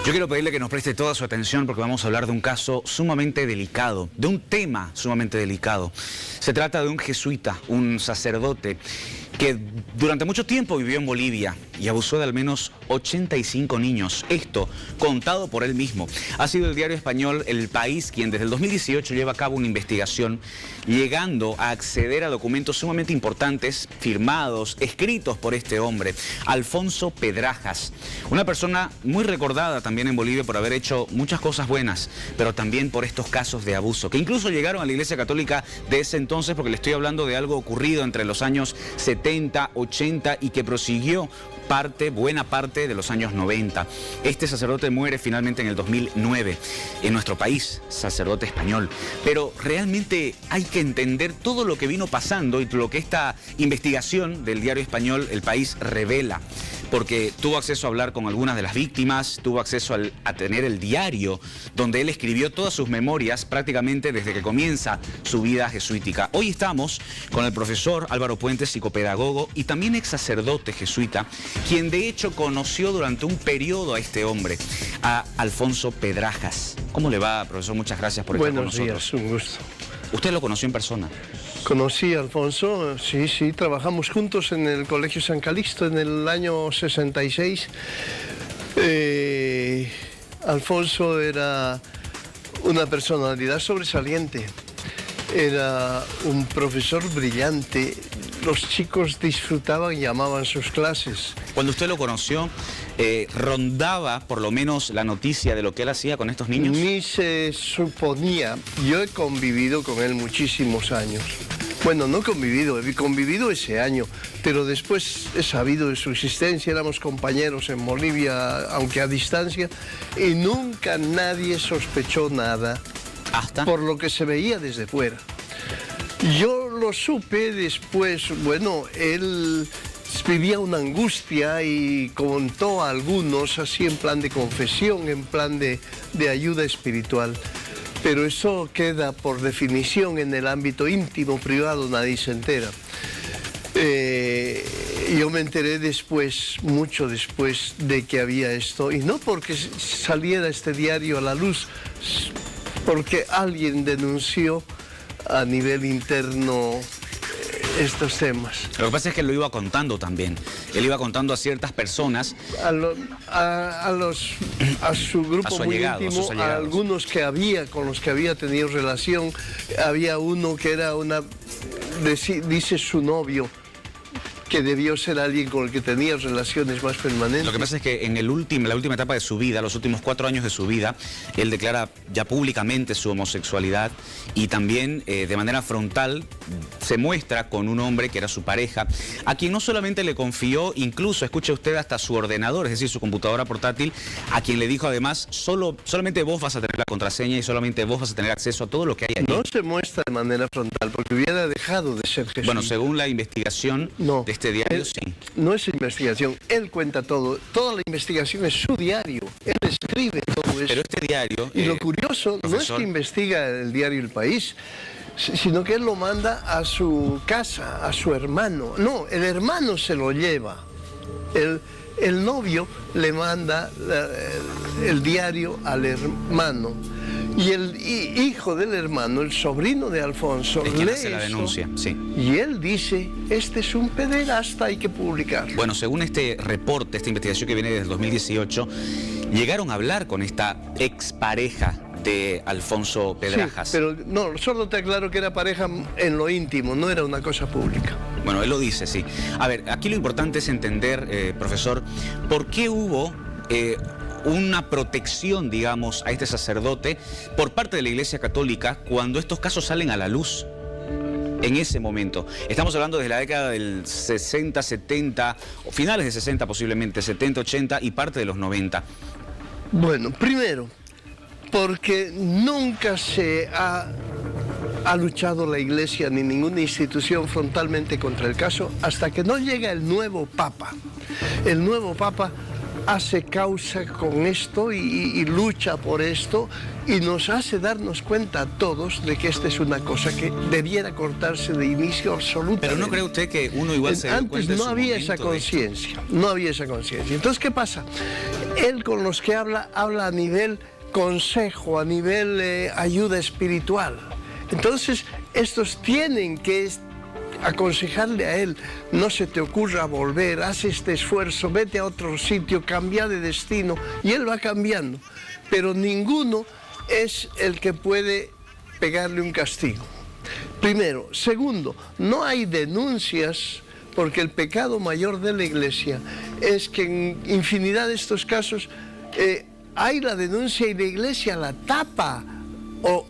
Yo quiero pedirle que nos preste toda su atención porque vamos a hablar de un caso sumamente delicado, de un tema sumamente delicado. Se trata de un jesuita, un sacerdote que durante mucho tiempo vivió en Bolivia y abusó de al menos 85 niños. Esto contado por él mismo. Ha sido el diario español El País quien desde el 2018 lleva a cabo una investigación, llegando a acceder a documentos sumamente importantes, firmados, escritos por este hombre, Alfonso Pedrajas. Una persona muy recordada también en Bolivia por haber hecho muchas cosas buenas, pero también por estos casos de abuso, que incluso llegaron a la Iglesia Católica de ese entonces, porque le estoy hablando de algo ocurrido entre los años 70, 80 y que prosiguió buena parte de los años 90. Este sacerdote muere finalmente en el 2009 en nuestro país, sacerdote español. Pero realmente hay que entender todo lo que vino pasando y lo que esta investigación del diario español El País revela, porque tuvo acceso a hablar con algunas de las víctimas, tuvo acceso a tener el diario donde él escribió todas sus memorias prácticamente desde que comienza su vida jesuítica. Hoy estamos con el profesor Álvaro Puentes, psicopedagogo y también ex sacerdote jesuita, quien de hecho conoció durante un periodo a este hombre, a Alfonso Pedrajas. ¿Cómo le va, profesor? Muchas gracias por estar con nosotros. Buenos días, un gusto. ¿Usted lo conoció en persona? Conocí a Alfonso, sí, trabajamos juntos en el Colegio San Calixto en el año 66. Alfonso era una personalidad sobresaliente, era un profesor brillante. Los chicos disfrutaban y amaban sus clases. Cuando usted lo conoció, ¿rondaba por lo menos la noticia de lo que él hacía con estos niños? Ni se suponía. Yo he convivido con él muchísimos años. Bueno, no he convivido ese año, pero después he sabido de su existencia, éramos compañeros en Bolivia, aunque a distancia, y nunca nadie sospechó nada, ¿Hasta? Por lo que se veía desde fuera. Yo lo supe después, bueno, él vivía una angustia y contó a algunos así en plan de confesión, en plan de ayuda espiritual. Pero eso queda por definición en el ámbito íntimo, privado, nadie se entera. Yo me enteré después, mucho después de que había esto, y no porque saliera este diario a la luz, porque alguien denunció a nivel interno estos temas. Lo que pasa es que lo iba contando también. Él iba contando a ciertas personas. A su grupo muy íntimo, a algunos con los que había tenido relación. Había uno que era dice su novio, que debió ser alguien con el que tenía relaciones más permanentes. Lo que pasa es que en la última etapa de su vida, los últimos 4 años de su vida, él declara ya públicamente su homosexualidad y también de manera frontal se muestra con un hombre que era su pareja, a quien no solamente le confió, incluso, escuche usted, hasta su ordenador, es decir, su computadora portátil, a quien le dijo además, solamente vos vas a tener la contraseña y solamente vos vas a tener acceso a todo lo que hay allí. No se muestra de manera frontal, porque hubiera dejado de ser Jesús. Bueno, según la investigación de este diario, sí. No es investigación, él cuenta todo. Toda la investigación es su diario. Él escribe todo eso. Pero este diario... Y lo curioso, profesor, no es que investiga el diario El País, sino que él lo manda a su casa, a su hermano. No, el hermano se lo lleva. El novio le manda el diario al hermano. Y el hijo del hermano, el sobrino de Alfonso, lee la denuncia, sí. Y él dice, este es un pederasta, hay que publicarlo. Bueno, según este reporte, esta investigación que viene desde el 2018, llegaron a hablar con esta expareja de Alfonso Pedrajas. Sí, pero no, solo te aclaro que era pareja en lo íntimo, no era una cosa pública. Bueno, él lo dice, sí. A ver, aquí lo importante es entender, profesor, por qué hubo una protección, digamos, a este sacerdote por parte de la Iglesia Católica cuando estos casos salen a la luz. En ese momento, estamos hablando desde la década del 60, 70, o finales de 60 posiblemente, 70, 80 y parte de los 90. Bueno, primero, porque nunca se ha luchado la Iglesia ni ninguna institución frontalmente contra el caso hasta que no llega el nuevo Papa. El nuevo Papa hace causa con esto y lucha por esto y nos hace darnos cuenta a todos de que esta es una cosa que debiera cortarse de inicio absolutamente. Pero ¿no cree usted que uno igual se dio cuenta antes no había esa conciencia, no había esa conciencia. Entonces, ¿qué pasa? él con los que habla a nivel consejo, a nivel ayuda espiritual. Entonces, estos tienen que aconsejarle a él: no se te ocurra volver, haz este esfuerzo, vete a otro sitio, cambia de destino, y él va cambiando. Pero ninguno es el que puede pegarle un castigo. Primero. Segundo, no hay denuncias, porque el pecado mayor de la Iglesia es que en infinidad de estos casos hay la denuncia y la Iglesia la tapa o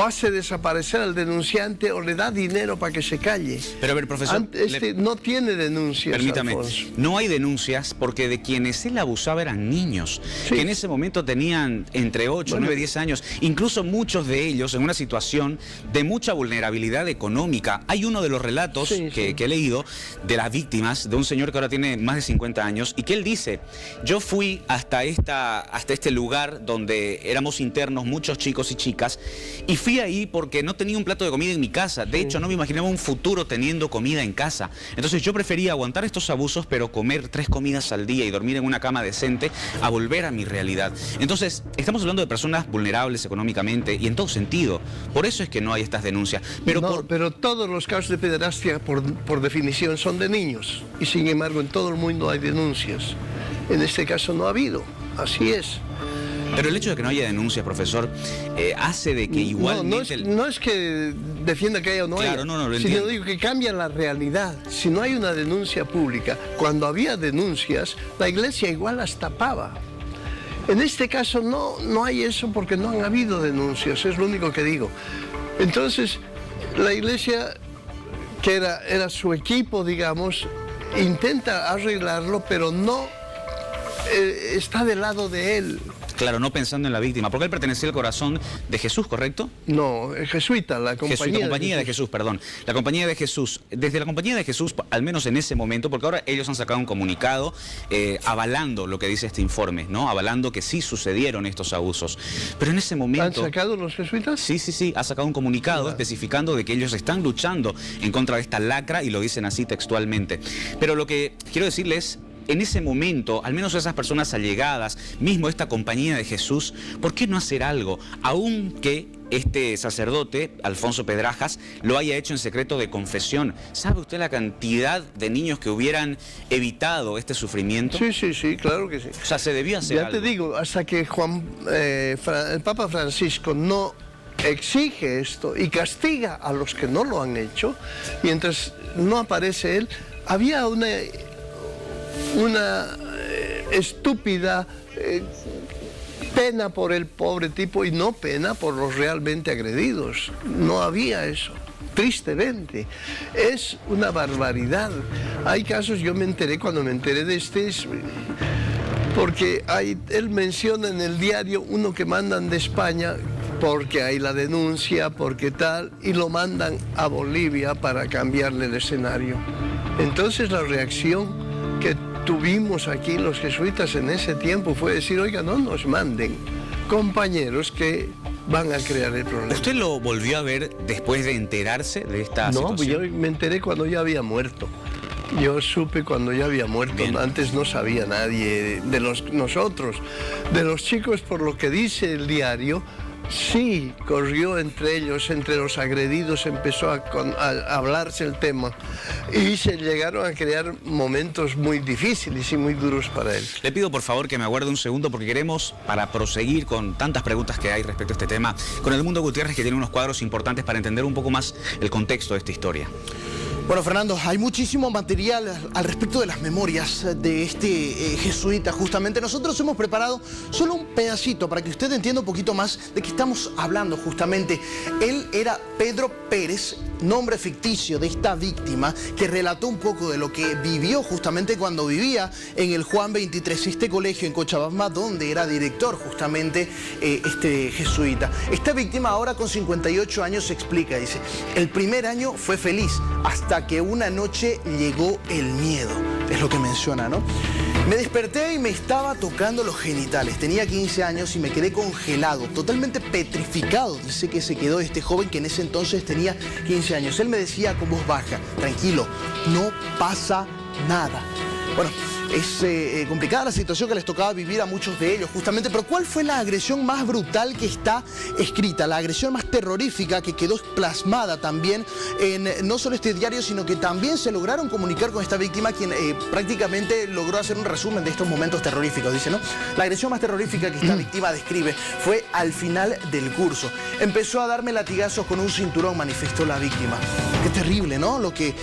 hace desaparecer al denunciante o le da dinero para que se calle. Pero a ver, profesor... no tiene denuncias, Permítame, Alfonso. No hay denuncias porque de quienes él abusaba eran niños, sí, que en ese momento tenían entre 8, 9, 10 años, incluso muchos de ellos en una situación de mucha vulnerabilidad económica. Hay uno de los relatos que he leído de las víctimas, de un señor que ahora tiene más de 50 años, y que él dice: yo fui hasta este lugar donde éramos internos, muchos chicos y chicas, y fui ahí porque no tenía un plato de comida en mi casa. De hecho, no me imaginaba un futuro teniendo comida en casa. Entonces yo prefería aguantar estos abusos, pero comer 3 comidas al día y dormir en una cama decente, a volver a mi realidad. Entonces, estamos hablando de personas vulnerables económicamente y en todo sentido. Por eso es que no hay estas denuncias. Pero todos los casos de pederastia, por definición, son de niños. Y sin embargo, en todo el mundo hay denuncias. En este caso no ha habido. Así es. Pero el hecho de que no haya denuncias, profesor, hace de que igualmente... No es que defienda que haya o no haya, sino digo que cambia la realidad. Si no hay una denuncia pública, cuando había denuncias, la Iglesia igual las tapaba. En este caso no hay eso porque no han habido denuncias, es lo único que digo. Entonces, la Iglesia, que era su equipo, digamos, intenta arreglarlo, pero no está del lado de él. Claro, no pensando en la víctima, porque él pertenecía al Corazón de Jesús, ¿correcto? No, Jesuita, la compañía de Jesús, perdón. La Compañía de Jesús. Desde la Compañía de Jesús, al menos en ese momento, porque ahora ellos han sacado un comunicado avalando lo que dice este informe, ¿no? Avalando que sí sucedieron estos abusos. Pero en ese momento... ¿Han sacado los jesuitas? Sí, ha sacado un comunicado especificando de que ellos están luchando en contra de esta lacra, y lo dicen así textualmente. Pero lo que quiero decirles... En ese momento, al menos esas personas allegadas, mismo esta Compañía de Jesús, ¿por qué no hacer algo? Aunque este sacerdote, Alfonso Pedrajas, lo haya hecho en secreto de confesión. ¿Sabe usted la cantidad de niños que hubieran evitado este sufrimiento? Sí, claro que sí. O sea, se debía hacer algo. Ya te digo, hasta que el Papa Francisco no exige esto y castiga a los que no lo han hecho, mientras no aparece él, había una estúpida pena por el pobre tipo y no pena por los realmente agredidos. No había eso, tristemente. Es una barbaridad. Hay casos, yo me enteré cuando me enteré de este, porque él menciona en el diario uno que mandan de España porque hay la denuncia, porque tal, y lo mandan a Bolivia para cambiarle el escenario. Entonces la reacción que tuvimos aquí los jesuitas en ese tiempo fue decir: oiga, no nos manden compañeros que van a crear el problema. ¿Usted lo volvió a ver después de enterarse de esta situación? No, yo me enteré cuando ya había muerto. Yo supe cuando ya había muerto. Bien. Antes no sabía nadie de nosotros. De los chicos, por lo que dice el diario, sí, corrió entre ellos, entre los agredidos, empezó a hablarse el tema y se llegaron a crear momentos muy difíciles y muy duros para él. Le pido por favor que me aguarde un segundo porque queremos, para proseguir con tantas preguntas que hay respecto a este tema, con Edmundo Gutiérrez, que tiene unos cuadros importantes para entender un poco más el contexto de esta historia. Bueno, Fernando, hay muchísimo material al respecto de las memorias de este jesuita. Justamente nosotros hemos preparado solo un pedacito para que usted entienda un poquito más de qué estamos hablando justamente. Él era Pedro Pérez, nombre ficticio de esta víctima, que relató un poco de lo que vivió justamente cuando vivía en el Juan 23, este colegio en Cochabamba, donde era director justamente este jesuita. Esta víctima ahora con 58 años se explica, dice: el primer año fue feliz, hasta que una noche llegó el miedo, es lo que menciona, ¿no? Me desperté y me estaba tocando los genitales. Tenía 15 años y me quedé congelado, totalmente petrificado. Dice que se quedó este joven que en ese entonces tenía 15 años. Él me decía con voz baja: tranquilo, no pasa nada. Bueno, Es complicada la situación que les tocaba vivir a muchos de ellos, justamente. Pero ¿cuál fue la agresión más brutal que está escrita? La agresión más terrorífica que quedó plasmada también en no solo este diario, sino que también se lograron comunicar con esta víctima, quien prácticamente logró hacer un resumen de estos momentos terroríficos. Dice, ¿no? La agresión más terrorífica que esta víctima describe fue al final del curso. Empezó a darme latigazos con un cinturón, manifestó la víctima. Qué terrible, ¿no? Lo que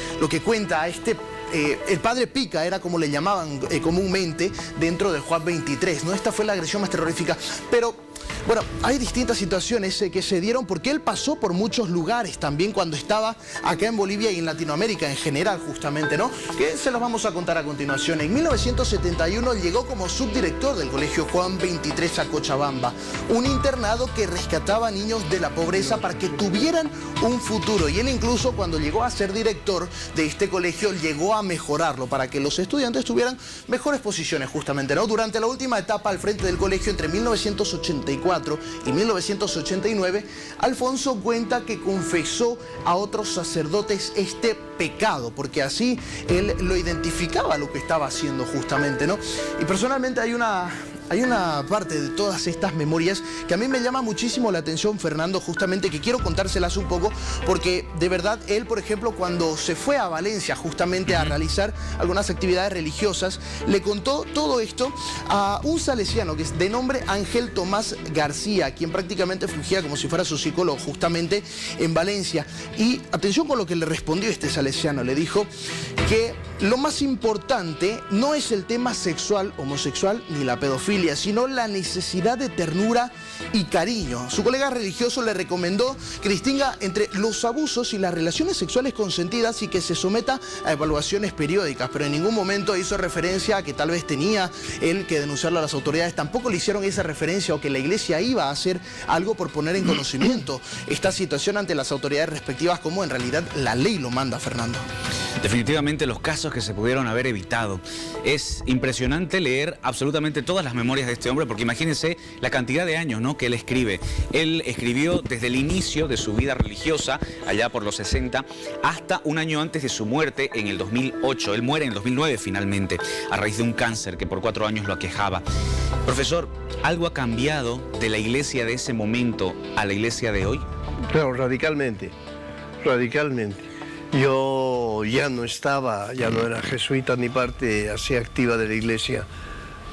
cuenta este... el padre Pica era como le llamaban comúnmente dentro del Juan 23, ¿no? Esta fue la agresión más terrorífica, pero... Bueno, hay distintas situaciones que se dieron porque él pasó por muchos lugares también cuando estaba acá en Bolivia y en Latinoamérica en general, justamente, ¿no? Que se los vamos a contar a continuación. En 1971 llegó como subdirector del Colegio Juan 23 a Cochabamba, un internado que rescataba a niños de la pobreza para que tuvieran un futuro. Y él incluso cuando llegó a ser director de este colegio llegó a mejorarlo para que los estudiantes tuvieran mejores posiciones, justamente, ¿no? Durante la última etapa al frente del colegio entre 1984 y 1989, Alfonso cuenta que confesó a otros sacerdotes este pecado, porque así él lo identificaba lo que estaba haciendo justamente, ¿no? Y personalmente hay una parte de todas estas memorias que a mí me llama muchísimo la atención, Fernando, justamente, que quiero contárselas un poco, porque de verdad él, por ejemplo, cuando se fue a Valencia justamente a realizar algunas actividades religiosas, le contó todo esto a un salesiano que es de nombre Ángel Tomás García, quien prácticamente fungía como si fuera su psicólogo justamente en Valencia. Y atención con lo que le respondió este salesiano, le dijo que lo más importante no es el tema sexual, homosexual, ni la pedofilia, sino la necesidad de ternura y cariño. Su colega religioso le recomendó que distinga entre los abusos y las relaciones sexuales consentidas y que se someta a evaluaciones periódicas, pero en ningún momento hizo referencia a que tal vez tenía él que denunciarlo a las autoridades. Tampoco le hicieron esa referencia o que la iglesia iba a hacer algo por poner en conocimiento esta situación ante las autoridades respectivas, como en realidad la ley lo manda, Fernando. Definitivamente los casos que se pudieron haber evitado. Es impresionante leer absolutamente todas las memorias de este hombre, porque imagínense la cantidad de años, ¿no?, que él escribe. Él escribió desde el inicio de su vida religiosa, allá por los 60, hasta un año antes de su muerte en el 2008. Él muere en el 2009 finalmente, a raíz de un cáncer que por 4 años lo aquejaba. Profesor, ¿algo ha cambiado de la iglesia de ese momento a la iglesia de hoy? Claro, radicalmente, radicalmente. Yo ya no era jesuita ni parte así activa de la iglesia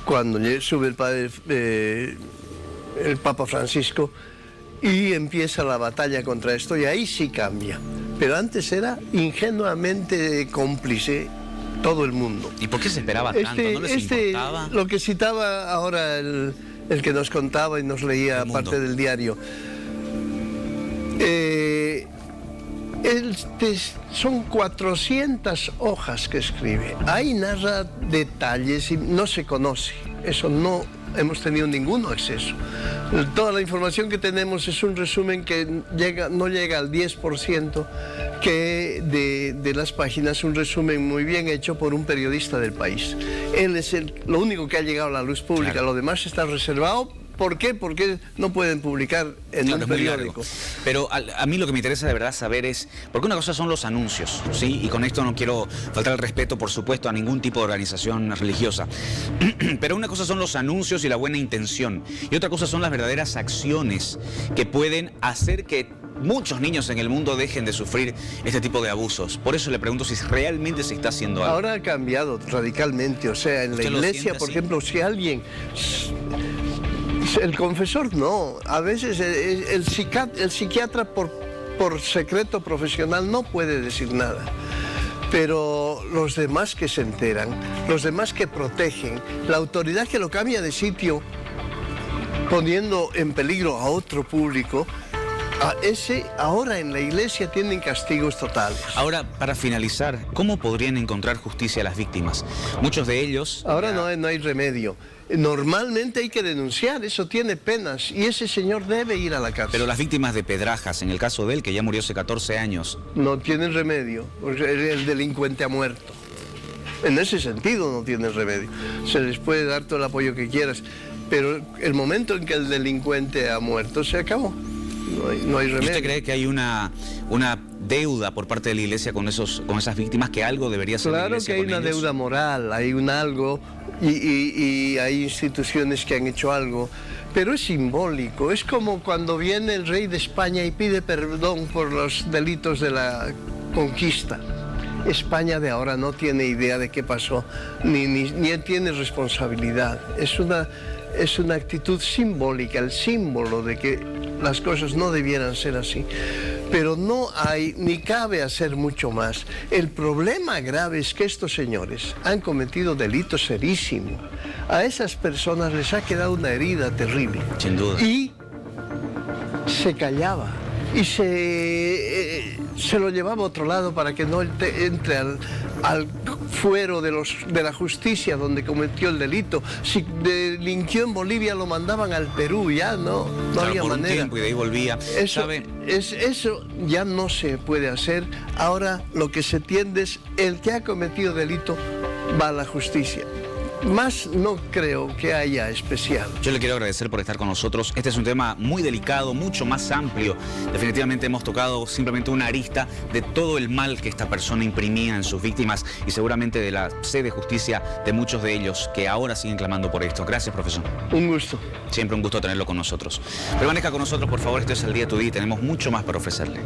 cuando sube el Papa Francisco y empieza la batalla contra esto, y ahí sí cambia. Pero antes era ingenuamente cómplice todo el mundo. ¿Y por qué se esperaba tanto? ¿No les importaba? Lo que citaba ahora el que nos contaba y nos leía parte del diario. Son 400 hojas que escribe. Ahí narra detalles y no se conoce. Eso no hemos tenido ningún acceso. Toda la información que tenemos es un resumen que no llega al 10% de las páginas, un resumen muy bien hecho por un periodista del país. Él es lo único que ha llegado a la luz pública. Claro. Lo demás está reservado. ¿Por qué? Porque no pueden publicar en un periódico. Pero a mí lo que me interesa de verdad saber es, porque una cosa son los anuncios, ¿sí? Y con esto no quiero faltar el respeto, por supuesto, a ningún tipo de organización religiosa. Pero una cosa son los anuncios y la buena intención. Y otra cosa son las verdaderas acciones que pueden hacer que muchos niños en el mundo dejen de sufrir este tipo de abusos. Por eso le pregunto si realmente se está haciendo algo. Ahora ha cambiado radicalmente. O sea, en la iglesia, por ejemplo, si alguien... El confesor no, a veces el psiquiatra por secreto profesional no puede decir nada, pero los demás que se enteran, los demás que protegen, la autoridad que lo cambia de sitio poniendo en peligro a otro público, a ese ahora en la iglesia tienen castigos totales. Ahora, para finalizar, ¿cómo podrían encontrar justicia a las víctimas? Muchos de ellos... Ahora no hay remedio. Normalmente hay que denunciar, eso tiene penas, y ese señor debe ir a la cárcel. Pero las víctimas de Pedrajas, en el caso de él, que ya murió hace 14 años... No tienen remedio, porque el delincuente ha muerto. En ese sentido no tienen remedio. Se les puede dar todo el apoyo que quieras, pero el momento en que el delincuente ha muerto, se acabó. no hay ¿Y remedio. usted cree que hay una deuda por parte de la Iglesia con esas víctimas, que algo debería hacer la Claro Iglesia que hay con una ellos? deuda moral, hay un algo y hay instituciones que han hecho algo, pero es simbólico. Es como cuando viene el rey de España y pide perdón por los delitos de la conquista. España de ahora no tiene idea de qué pasó, ni tiene responsabilidad. Es una actitud simbólica, el símbolo de que las cosas no debieran ser así. Pero no hay, ni cabe hacer mucho más. El problema grave es que estos señores han cometido delitos serísimos. A esas personas les ha quedado una herida terrible. Sin duda. Y se callaba. Y se lo llevaba a otro lado para que no entre al fuero de la justicia donde cometió el delito. Si delinquió en Bolivia lo mandaban al Perú, ya no Claro, había por un manera. tiempo y de ahí volvía. Eso, ¿Sabe? eso ya no se puede hacer. Ahora lo que se tiende es el que ha cometido delito va a la justicia. Más no creo que haya especial. Yo le quiero agradecer por estar con nosotros. Este es un tema muy delicado, mucho más amplio. Definitivamente hemos tocado simplemente una arista de todo el mal que esta persona imprimía en sus víctimas y seguramente de la sed de justicia de muchos de ellos que ahora siguen clamando por esto. Gracias, profesor. Un gusto. Siempre un gusto tenerlo con nosotros. Permanezca con nosotros, por favor. Esto es El Día Tu Día y tenemos mucho más para ofrecerle.